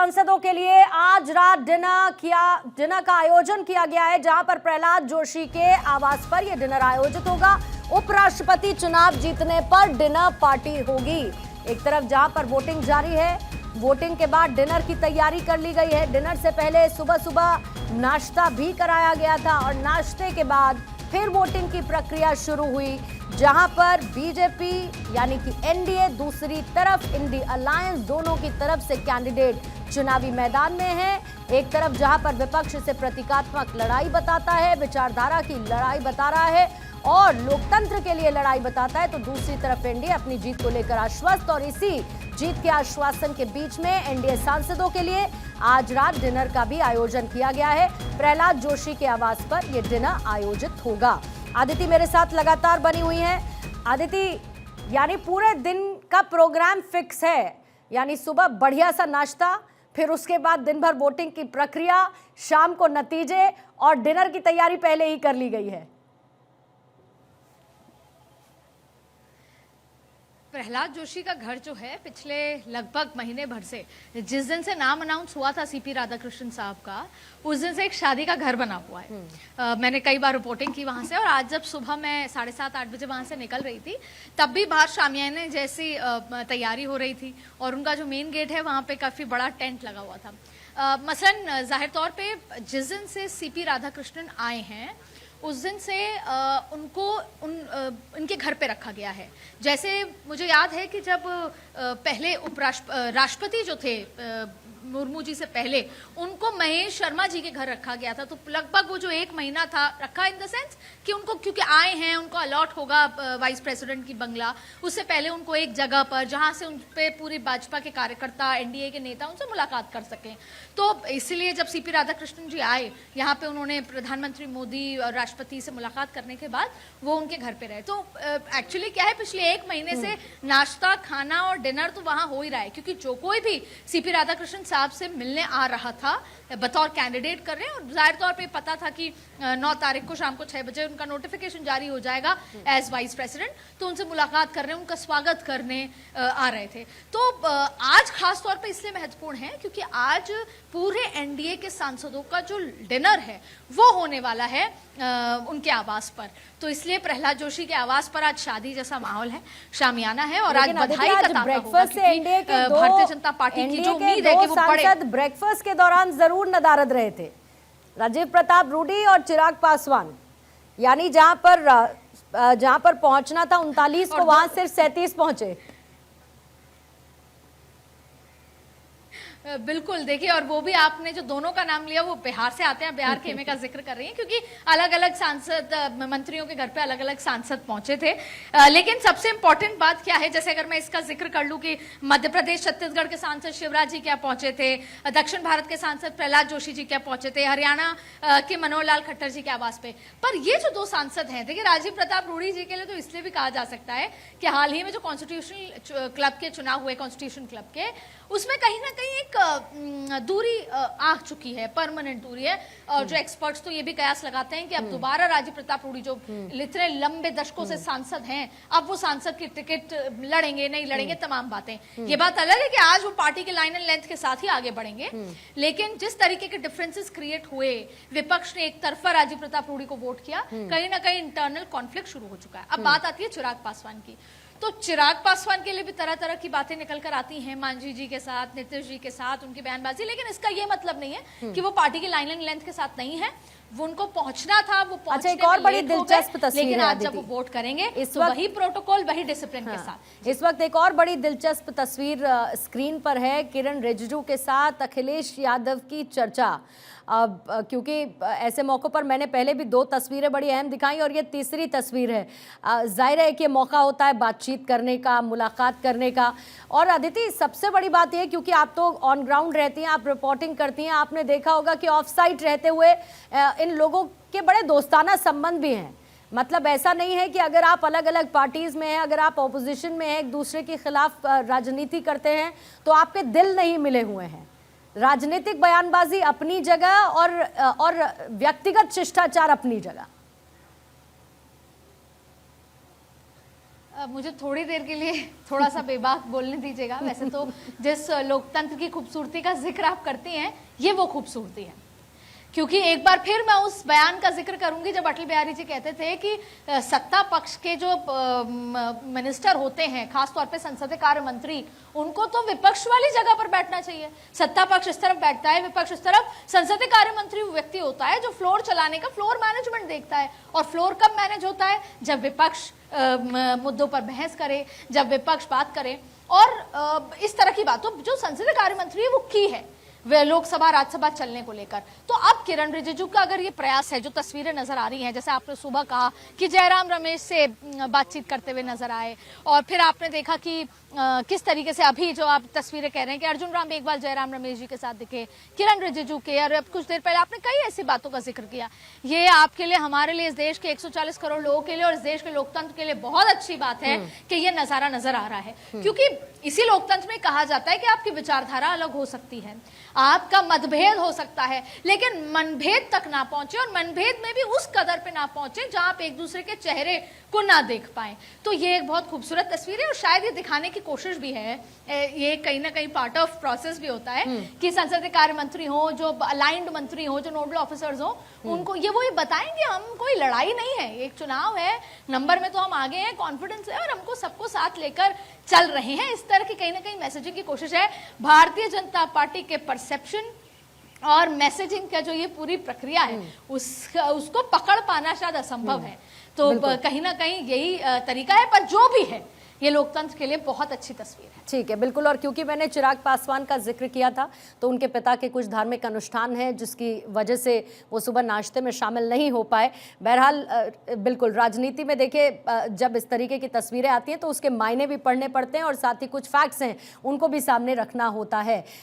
सांसदों के लिए आज रात डिनर का आयोजन किया गया है, जहां पर प्रहलाद जोशी के आवास पर यह डिनर आयोजित होगा। उपराष्ट्रपति चुनाव जीतने पर डिनर पार्टी होगी। एक तरफ जहां पर वोटिंग जारी है, वोटिंग के बाद डिनर की तैयारी कर ली गई है। डिनर से पहले सुबह सुबह नाश्ता भी कराया गया था और नाश्ते के बाद फिर वोटिंग की प्रक्रिया शुरू हुई, जहां पर बीजेपी यानी कि एनडीए, दूसरी तरफ इंडी अलायंस, दोनों की तरफ से कैंडिडेट चुनावी मैदान में है। एक तरफ जहां पर विपक्ष से प्रतीकात्मक लड़ाई बताता है, विचारधारा की लड़ाई बता रहा है और लोकतंत्र के लिए लड़ाई बताता है, तो दूसरी तरफ एनडीए अपनी जीत को लेकर आश्वस्त। और इसी जीत के आश्वासन के बीच में एनडीए सांसदों के लिए आज रात डिनर का भी आयोजन किया गया है। प्रहलाद जोशी के आवास पर यह डिनर आयोजित होगा। आदिति मेरे साथ लगातार बनी हुई हैं। आदिति, यानी पूरे दिन का प्रोग्राम फिक्स है, यानी सुबह बढ़िया सा नाश्ता, फिर उसके बाद दिन भर वोटिंग की प्रक्रिया, शाम को नतीजे और डिनर की तैयारी पहले ही कर ली गई है। प्रहलाद जोशी का घर जो है पिछले लगभग महीने भर से, जिस दिन से नाम अनाउंस हुआ था सीपी राधाकृष्णन साहब का, उस दिन से एक शादी का घर बना हुआ है। मैंने कई बार रिपोर्टिंग की वहां से, और आज जब सुबह मैं 7:30-8 बजे वहां से निकल रही थी, तब भी बाहर शामियाने जैसी तैयारी हो रही थी और उनका जो मेन गेट है वहां पे काफी बड़ा टेंट लगा हुआ था। मसलन जाहिर तौर पे जिस दिन से सीपी राधाकृष्णन आए हैं उस दिन से उनको उनके घर पे रखा गया है। जैसे मुझे याद है कि जब पहले राष्ट्रपति जो थे मुर्मू जी से पहले, उनको महेश शर्मा जी के घर रखा गया था, तो लगभग वो जो 1 महीना था रखा, इन द सेंस कि उनको क्योंकि आए हैं, उनको अलॉट होगा वाइस प्रेसिडेंट की बंगला, उससे पहले उनको एक जगह पर जहां से उन पे पूरी भाजपा के कार्यकर्ता, एनडीए के नेता उनसे मुलाकात कर सकें। तो इसलिए जब सीपी राधाकृष्णन जी आए यहाँ पे, उन्होंने प्रधानमंत्री मोदी और राष्ट्रपति से मुलाकात करने के बाद वो उनके घर पे रहे। तो एक्चुअली क्या है, पिछले 1 महीने से नाश्ता, खाना और डिनर तो वहां हो ही रहा है, क्योंकि जो कोई भी सीपी राधाकृष्णन साहब से मिलने आ रहा था बतौर कैंडिडेट कर रहे हैं, और जाहिर तौर पे पता था कि 9 तारीख को शाम को 6 बजे उनका नोटिफिकेशन जारी हो जाएगा एज वाइस प्रेसिडेंट, तो उनसे मुलाकात कर रहे हैं, उनका स्वागत करने आ रहे थे। तो आज खास तौर पे इसलिए महत्वपूर्ण है क्योंकि आज पूरे एनडीए के सांसदों का जो डिनर है वो होने वाला है उनके आवास पर। तो इसलिए प्रहलाद जोशी के आवास पर आज शादी जैसा माहौल है, शामियाना है, और आज बधाई का तांता होगा क्योंकि भारतीय जनता पार्टी की जो उम्मीद है कि वो सांसद ब्रेकफास्ट के दौरान जरूर नदारद रहे थे, राजीव प्रताप रूडी और चिराग पासवान, यानी जहां पर पहुंचना था 39 को, वहां सिर्फ 37 पहुंचे। बिल्कुल, देखिए, और वो भी आपने जो दोनों का नाम लिया वो बिहार से आते हैं, बिहार खेमे का जिक्र कर रही हैं, क्योंकि अलग अलग सांसद, मंत्रियों के घर पे अलग अलग सांसद पहुंचे थे। लेकिन सबसे इंपॉर्टेंट बात क्या है, जैसे अगर मैं इसका जिक्र कर लूं कि मध्य प्रदेश, छत्तीसगढ़ के सांसद शिवराज जी क्या पहुंचे थे, दक्षिण भारत के सांसद प्रहलाद जोशी जी क्या पहुंचे थे, हरियाणा के मनोहर लाल खट्टर जी के आवास पे। पर ये जो 2 सांसद हैं, देखिए, राजीव प्रताप रूडी जी के लिए तो इसलिए भी कहा जा सकता है कि हाल ही में जो कॉन्स्टिट्यूशनल क्लब के चुनाव हुए, कॉन्स्टिट्यूशन क्लब के, उसमें कहीं ना कहीं एक दूरी आ चुकी है, परमानेंट दूरी है। और जो एक्सपर्ट्स तो ये भी कयास लगाते हैं कि अब दोबारा राजीव प्रताप रूडी जो इतने लंबे दशकों से सांसद हैं, अब वो सांसद की टिकट लड़ेंगे नहीं लड़ेंगे, तमाम बातें। ये बात अलग है कि आज वो पार्टी के लाइन एंड लेंथ के साथ ही आगे बढ़ेंगे, लेकिन जिस तरीके के डिफरेंसेस क्रिएट हुए, विपक्ष ने एक तरफा राजीव प्रताप रूडी को वोट किया, कहीं ना कहीं इंटरनल कॉन्फ्लिक्ट शुरू हो चुका है। अब बात आती है चिराग पासवान की, तो चिराग पासवान के लिए भी तरह तरह की बातें निकल कर आती हैं, मांझी जी के साथ, नीतीश जी के साथ, उनकी बयानबाजी, लेकिन इसका ये मतलब नहीं है कि वो पार्टी की लाइन एंड लेंथ के साथ नहीं है। वो उनको पहुंचना था, वो पहुंचने एक और बड़ी दिलचस्प तस्वीर, लेकिन आज जब वो वोट करेंगे इस वक्त वही प्रोटोकॉल, वही डिसिप्लिन के साथ। इस वक्त एक और बड़ी दिलचस्प तस्वीर स्क्रीन पर है, किरण रिजिजू के साथ अखिलेश यादव की चर्चा। अब क्योंकि ऐसे मौकों पर मैंने पहले भी 2 तस्वीरें बड़ी अहम दिखाई और ये तीसरी तस्वीर है। जाहिर है कि मौका होता है बातचीत करने का, मुलाकात करने का। और अदिति, सबसे बड़ी बात यह, क्योंकि आप तो ऑन ग्राउंड रहती हैं, आप रिपोर्टिंग करती हैं, आपने देखा होगा कि ऑफ साइट रहते हुए इन लोगों के बड़े दोस्ताना संबंध भी हैं। मतलब ऐसा नहीं है कि अगर आप अलग अलग पार्टीज में हैं, अगर आप ऑपोजिशन में हैं, एक दूसरे के खिलाफ राजनीति करते हैं, तो आपके दिल नहीं मिले हुए हैं। राजनीतिक बयानबाजी अपनी जगह और व्यक्तिगत शिष्टाचार अपनी जगह। मुझे थोड़ी देर के लिए थोड़ा सा बेबाक बोलने दीजिएगा। वैसे तो जिस लोकतंत्र की खूबसूरती का जिक्र आप करती हैं, ये वो खूबसूरती है। क्योंकि एक बार फिर मैं उस बयान का जिक्र करूंगी जब अटल बिहारी जी कहते थे कि सत्ता पक्ष के जो मिनिस्टर होते हैं, खासतौर पे संसदीय कार्य मंत्री, उनको तो विपक्ष वाली जगह पर बैठना चाहिए। सत्ता पक्ष इस तरफ बैठता है, विपक्ष इस तरफ। संसदीय कार्य मंत्री वो व्यक्ति होता है जो फ्लोर चलाने का, फ्लोर मैनेजमेंट देखता है। और फ्लोर कब मैनेज होता है? जब विपक्ष मुद्दों पर बहस करे, जब विपक्ष बात करे। और इस तरह की बातों जो संसदीय कार्य मंत्री है वो की है वे लोकसभा राज्यसभा चलने को लेकर। तो अब किरण रिजिजू का अगर ये प्रयास है, जो तस्वीरें नजर आ रही हैं, जैसे आपने सुबह कहा कि जयराम रमेश से बातचीत करते हुए नजर आए, और फिर आपने देखा कि किस तरीके से अभी जो आप तस्वीरें कह रहे हैं कि अर्जुन राम मेघवाल जयराम रमेश जी के साथ दिखे, किरण रिजिजू के, और अब कुछ देर पहले आपने कई ऐसी बातों का जिक्र किया। ये आपके लिए, हमारे लिए, इस देश के 140 करोड़ लोगों के लिए और इस देश के लोकतंत्र के लिए बहुत अच्छी बात है कि ये नजारा नजर आ रहा है। क्योंकि इसी लोकतंत्र में कहा जाता है कि आपकी विचारधारा अलग हो सकती है, आपका मतभेद हो सकता है, लेकिन मनभेद तक ना पहुंचे, और मनभेद में भी उस कदर पे ना पहुंचे जहां आप एक दूसरे के चेहरे को ना देख पाए। तो ये एक बहुत खूबसूरत तस्वीर है, और शायद ये दिखाने की कोशिश भी है, ये कहीं ना कहीं पार्ट ऑफ प्रोसेस भी होता है कि संसदीय कार्य मंत्री हो, जो अलाइंड मंत्री हो, जो नोडल ऑफिसर्स हो, उनको ये बताएंगे हम कोई लड़ाई नहीं है, एक चुनाव है, नंबर में तो हम आगे हैं, कॉन्फिडेंस है, और हमको सबको साथ लेकर चल रहे हैं। इस तरह की कहीं ना कहीं मैसेजिंग की कोशिश है। भारतीय जनता पार्टी के परसेप्शन और मैसेजिंग का जो ये पूरी प्रक्रिया है, उसको पकड़ पाना शायद असंभव है। तो कहीं ना कहीं यही तरीका है, पर जो भी है ये लोकतंत्र के लिए बहुत अच्छी तस्वीर है। ठीक है, बिल्कुल। और क्योंकि मैंने चिराग पासवान का जिक्र किया था, तो उनके पिता के कुछ धार्मिक अनुष्ठान हैं जिसकी वजह से वो सुबह नाश्ते में शामिल नहीं हो पाए। बहरहाल बिल्कुल, राजनीति में देखिए जब इस तरीके की तस्वीरें आती हैं तो उसके मायने भी पढ़ने पड़ते हैं, और साथ ही कुछ फैक्ट्स हैं उनको भी सामने रखना होता है।